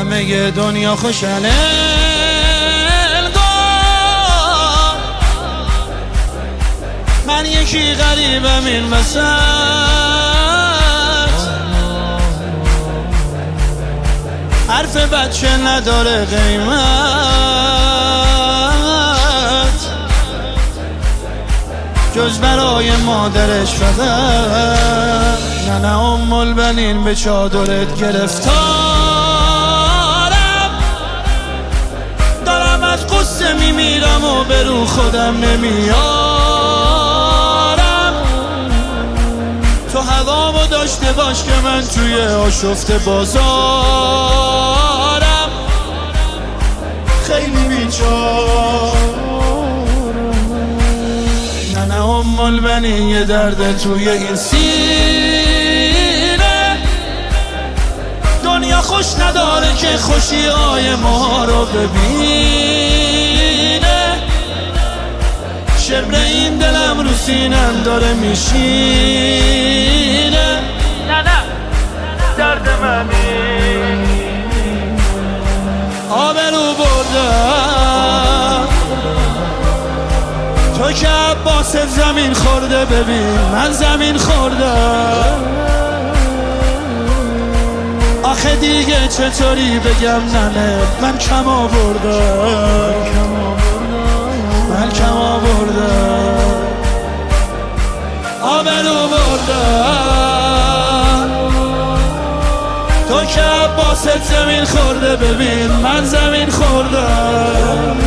همه دنیا خوشن من یکی غریبم این وسط حرف بچه نداره قیمت جز برای مادرش فقط نه ام البنین به چادرت گرفتارم دارم از قصه میمیرم و به رو خودم نمیارم تو هوامو داشته باش که من توی آشفته بازارم خیلی بیچارم نه ام البنین یه درد توی این سینه دنیا خوش نداره که خوشی های ما رو ببینه شبر این دلم رو سینم داره میشینه نه درد منی آبرو بردم تو که عباست زمین خورده ببین من زمین خوردم آخه دیگه چطوری بگم ننه من کم آوردم من کم آوردم آبرو بردم تو که عباست زمین خورده ببین من زمین خوردم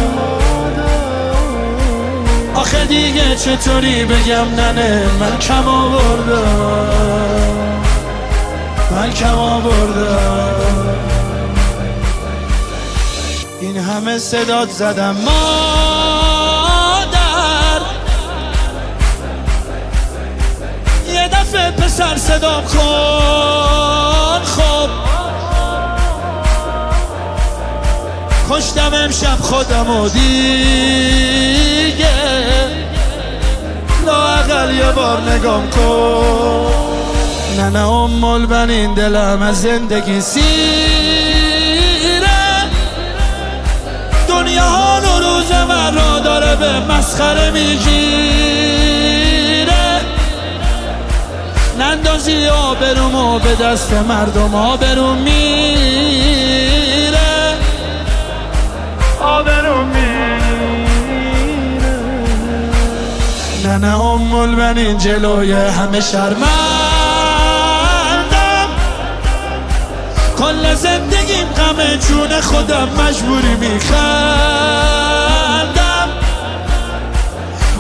آخه دیگه چطوری بگم ننه من کم آوردم من کم آوردم این همه صدات زدم مادر یه دفعه پسر صدام کن خب کشتم امشب خودم و دیگه لااقل یه بار نگام کن نه ام البنین دلم از زندگی سیره دنیا ها و روز من را داره به مسخره میگیره نندازی آبرومو به دست مردم آبروم میره آبروم میره نه ام البنین جلوی همه شرمندم کل زندگیم غم جون خودم مجبوری میخندم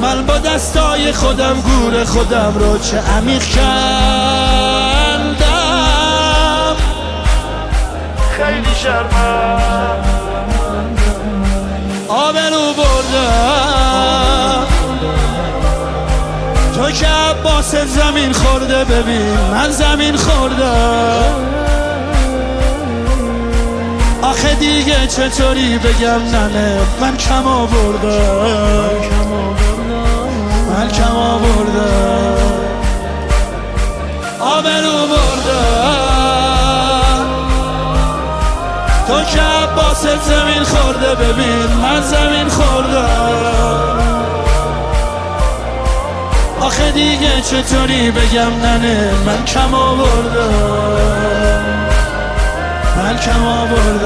من با دستای خودم گور خودم رو چه عمیق کندم خیلی شرمم آبرو بردم تو که عباست زمین خورده ببین من زمین خوردم آخه دیگه چطوری بگم ننه من کم آوردم من کم آوردم آبرو بردم تو که عباست زمین خورده ببین من زمین خوردم آخه دیگه چطوری بگم ننه من کم آوردم من کم آوردم